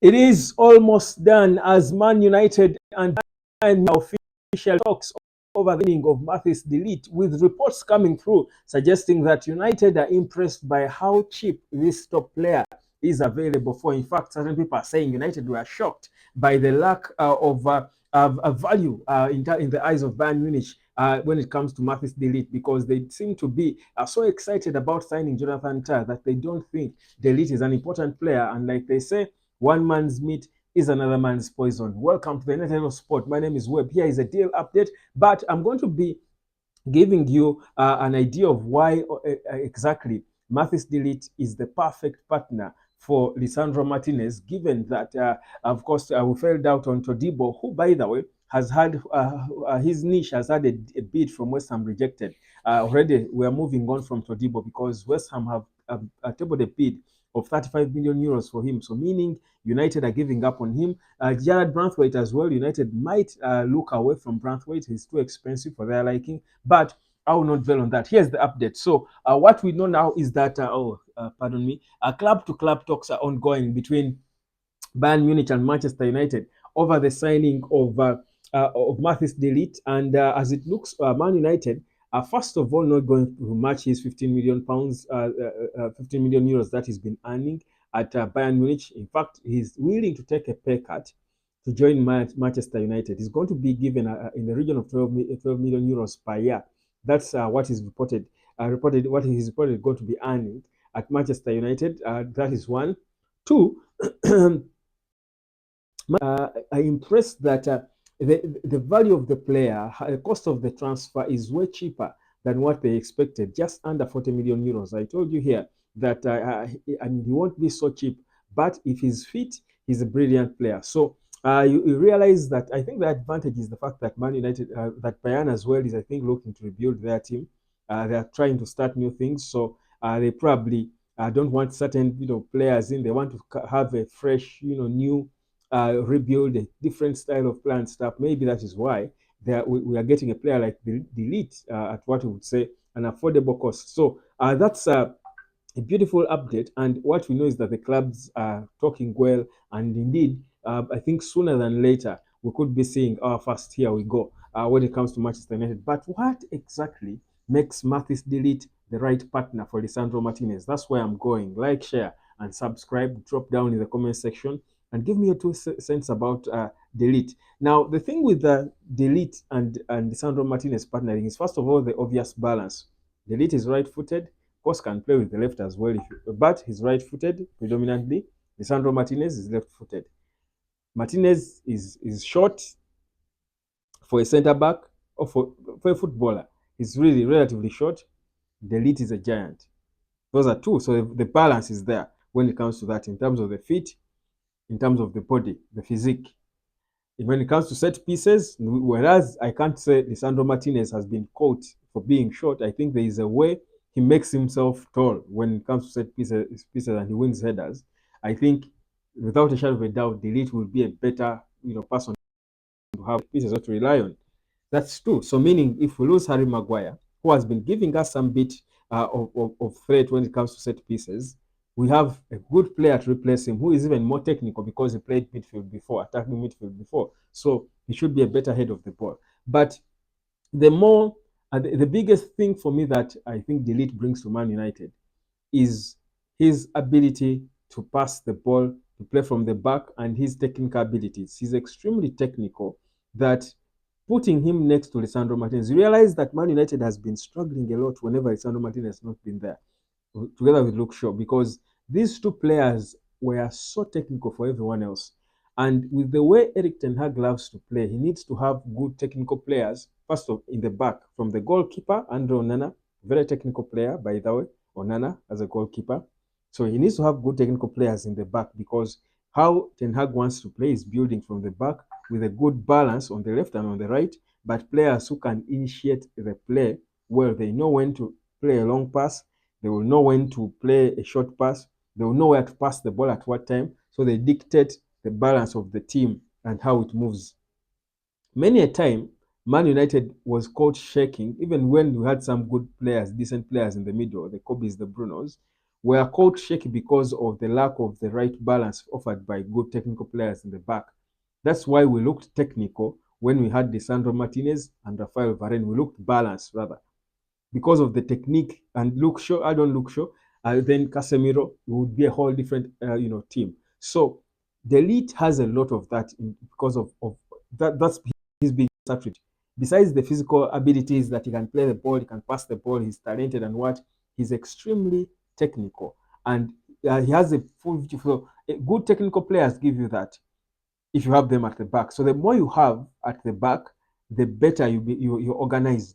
It is almost done as Man United and official talks over the meaning of Mathis Ligt, with reports coming through suggesting that United are impressed by how cheap this top player is available for. In fact, certain people are saying United were shocked by the lack of value in the eyes of Bayern Munich when it comes to Mathis Ligt, because they seem to be so excited about signing Jonathan Tah that they don't think Ligt is an important player. And like they say, one man's meat is another man's poison. Welcome to the United of Sport. My name is Webb. Here is a deal update, but I'm going to be giving you an idea of why exactly Mathis Ligt is the perfect partner for Lisandro Martinez, given that, of course, we fell out on Todibo, who, by the way, has had his niche has had a bid from West Ham rejected. Already, we are moving on from Todibo because West Ham have tabled a bid of 35 million euros for him. So, meaning United are giving up on him. Jared Branthwaite as well. United might look away from Branthwaite. He's too expensive for their liking. But I will not dwell on that. Here's the update. So what we know now is that, pardon me, club-to-club talks are ongoing between Bayern Munich and Manchester United over the signing of Mathis Ligt. And as it looks, Man United are first of all not going to match his 15 million pounds, 15 million euros that he's been earning at Bayern Munich. In fact, he's willing to take a pay cut to join Manchester United. He's going to be given in the region of 12 million euros per year. That's what is reported. What he's reported going to be earning at Manchester United. That is one. Two, I'm impressed that the value of the player, the cost of the transfer is way cheaper than what they expected, just under 40 million euros. I told you here that he won't be so cheap, but if he's fit, he's a brilliant player. So you realize that I think the advantage is the fact that Man United, that Bayern as well is, I think, looking to rebuild their team. They are trying to start new things, so they probably don't want certain players in. They want to have a fresh, new rebuild, a different style of play and stuff. Maybe that is why we are getting a player like the Ligt at what we would say an affordable cost. So that's a beautiful update. And what we know is that the clubs are talking well, and indeed, I think sooner than later we could be seeing our first here we go when it comes to Manchester United. But what exactly makes Mathis Ligt the right partner for Lisandro Martinez? That's where I'm going. Like, share, and subscribe. Drop down in the comment section and give me your 2 cents about Ligt. Now, the thing with Ligt and Lisandro Martinez partnering is, first of all, the obvious balance. Ligt is right-footed. Of course, can play with the left as well, but he's right-footed predominantly. Lisandro Martinez is left-footed. Martinez is short for a centre back, or for a footballer. He's really relatively short. Ligt is a giant. Those are two. So the balance is there when it comes to that, in terms of the feet, in terms of the body, the physique. When it comes to set pieces, whereas I can't say Lisandro Martinez has been caught for being short, I think there is a way he makes himself tall when it comes to set pieces and he wins headers. I think, without a shadow of a doubt, Ligt will be a better person to have pieces to rely on. That's true. So meaning, if we lose Harry Maguire, who has been giving us some bit of threat when it comes to set pieces, we have a good player to replace him who is even more technical because he played midfield before, attacking midfield before. So he should be a better head of the ball. But the more, the biggest thing for me that I think Ligt brings to Man United is his ability to pass the ball, to play from the back, and his technical abilities. He's extremely technical, that putting him next to Lisandro Martinez, you realize that Man United has been struggling a lot whenever Lisandro Martinez has not been there, together with Luke Shaw, because these two players were so technical for everyone else. And with the way Eric Ten Hag loves to play, he needs to have good technical players, first of in the back, from the goalkeeper, Andre Onana, very technical player, by the way, Onana as a goalkeeper. So he needs to have good technical players in the back, because how Ten Hag wants to play is building from the back with a good balance on the left and on the right, but players who can initiate the play well. They know when to play a long pass, they will know when to play a short pass, they will know where to pass the ball at what time. So they dictate the balance of the team and how it moves. Many a time, Man United was caught shaking, even when we had some good players, decent players in the middle, the Kobes, the Brunos. were caught shaky because of the lack of the right balance offered by good technical players in the back. That's why we looked technical when we had Lisandro Martinez and Rafael Varane. We looked balanced rather because of the technique. And look show, I don't look show. Then Casemiro would be a whole different team. So the Ligt has a lot of that because of that. That's his biggest attribute. Besides the physical abilities that he can play the ball, he can pass the ball, he's talented and what he's extremely technical and he has a full. Good technical players give you that if you have them at the back. So the more you have at the back, the better you organize.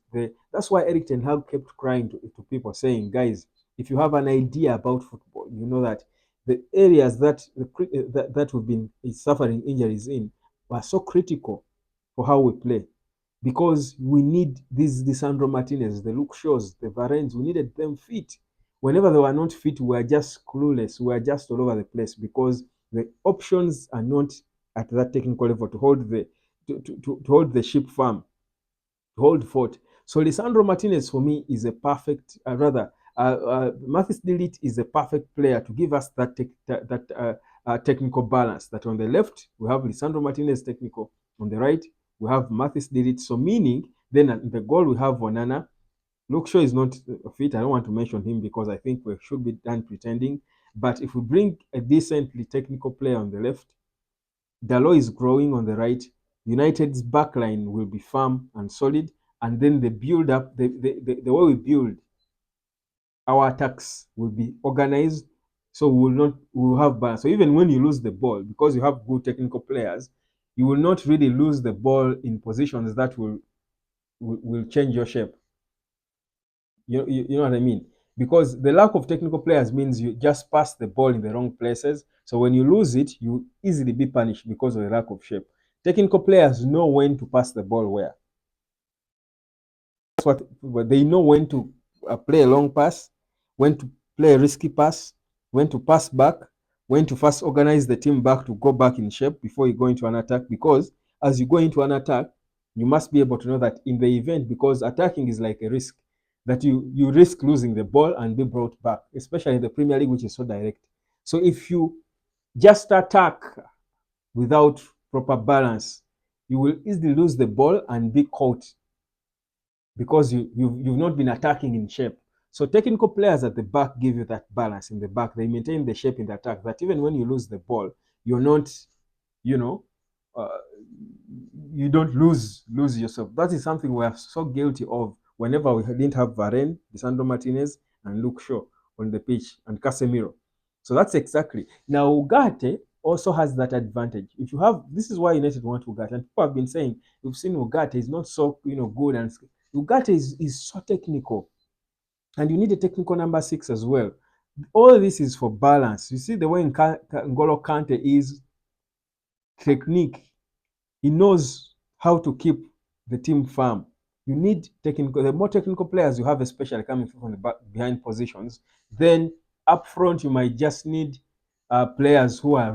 That's why Eric Ten Hag kept crying to people, saying, guys, if you have an idea about football, you know that the areas that we've been suffering injuries in are so critical for how we play because we need these Lisandro Martinez, the Luke Shaws, the Varens, we needed them fit. Whenever they were not fit, we were just clueless. We were just all over the place because the options are not at that technical level to hold to hold the ship firm, to hold fort. So Lisandro Martinez for me is a perfect, Mathis De Ligt is a perfect player to give us that technical balance. That on the left we have Lisandro Martinez technical, on the right we have Mathis De Ligt. So meaning then at the goal we have Onana. Luke Shaw is not fit. I don't want to mention him because I think we should be done pretending. But if we bring a decently technical player on the left, Dalot is growing on the right. United's backline will be firm and solid, and then the build up, the way we build our attacks will be organized. So we will have balance. So even when you lose the ball, because you have good technical players, you will not really lose the ball in positions that will change your shape. You know what I mean? Because the lack of technical players means you just pass the ball in the wrong places. So when you lose it, you easily be punished because of the lack of shape. Technical players know when to pass the ball where. That's what they know, when to play a long pass, when to play a risky pass, when to pass back, when to first organize the team back to go back in shape before you go into an attack. Because as you go into an attack, you must be able to know that in the event, because attacking is like a risk, that you risk losing the ball and be brought back, especially in the Premier League, which is so direct. So if you just attack without proper balance, you will easily lose the ball and be caught because you've not been attacking in shape. So technical players at the back give you that balance in the back. They maintain the shape in the attack. That even when you lose the ball, you're not, you know, uh, you don't lose yourself. That is something we are so guilty of whenever we didn't have Varane, Lisandro Martinez, and Luke Shaw on the pitch, and Casemiro. So that's exactly. Now Ugarte also has that advantage. If you have, this is why United want Ugarte, and people have been saying we've seen Ugarte is not so good, and Ugarte is so technical, and you need a technical number 6 as well. All this is for balance. You see the way N'Golo Kante is technique. He knows how to keep the team firm. You need technical. The more technical players you have, especially coming from the back, behind positions, then up front you might just need players who are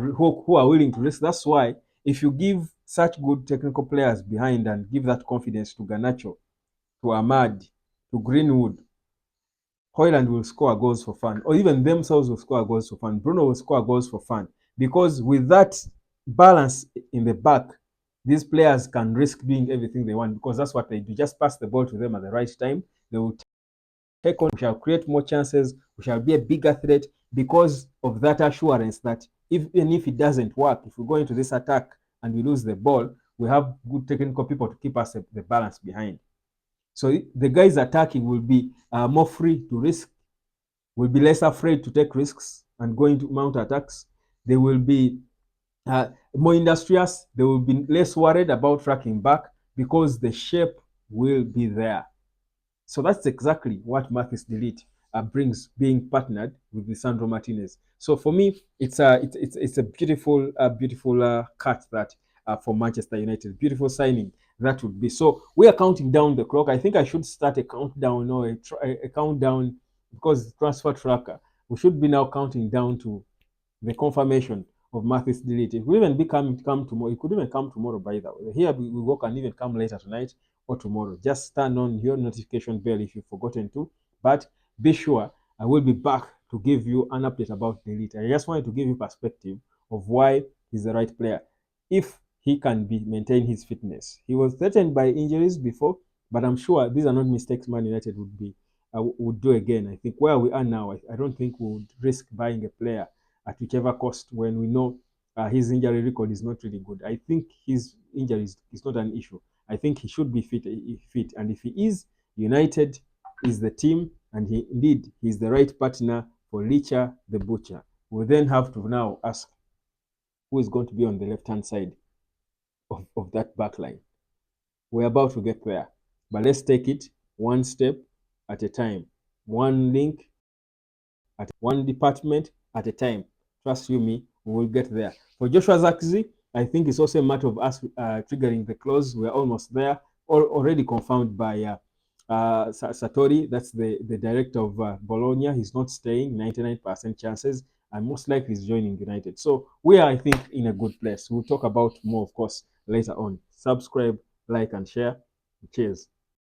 willing to risk. That's why if you give such good technical players behind and give that confidence to Garnacho, to Ahmad, to Greenwood, Hoyland will score goals for fun, or even themselves will score goals for fun. Bruno will score goals for fun because with that balance in the back, these players can risk doing everything they want because that's what they do. Just pass the ball to them at the right time. They will take on, we shall create more chances, we shall be a bigger threat because of that assurance that even if it doesn't work, if we go into this attack and we lose the ball, we have good technical people to keep us the balance behind. So the guys attacking will be more free to risk, will be less afraid to take risks and go into mount attacks. They will be more industrious. They will be less worried about tracking back because the shape will be there. So that's exactly what Mathis De Ligt brings, being partnered with Lisandro Martinez. So for me, it's a beautiful cut that for Manchester United, beautiful signing that would be. So we are counting down the clock. I think I should start a countdown or a countdown because transfer tracker. We should be now counting down to the confirmation of Mathis De Ligt. It could even come tomorrow. It could even come tomorrow, by the way. Here we work and even come later tonight or tomorrow. Just turn on your notification bell if you've forgotten to. But be sure I will be back to give you an update about the Ligt. I just wanted to give you perspective of why he's the right player. If he can maintain his fitness, he was threatened by injuries before, but I'm sure these are not mistakes Man United would do again. I think where we are now, I don't think we would risk buying a player at whichever cost when we know his injury record is not really good. I think his injury is not an issue. I think he should be fit, and if he is, United is the team, and indeed he's the right partner for Licha the Butcher. We then have to now ask who is going to be on the left-hand side of that back line. We're about to get there, but let's take it one step at a time, one link at one department at a time. Trust you me, we will get there. For Joshua Zirkzee, I think it's also a matter of us triggering the clause. We're almost there, already confirmed by Sartori. That's the director of Bologna. He's not staying, 99% chances, and most likely he's joining United. So we are, I think, in a good place. We'll talk about more, of course, later on. Subscribe, like, and share. Cheers.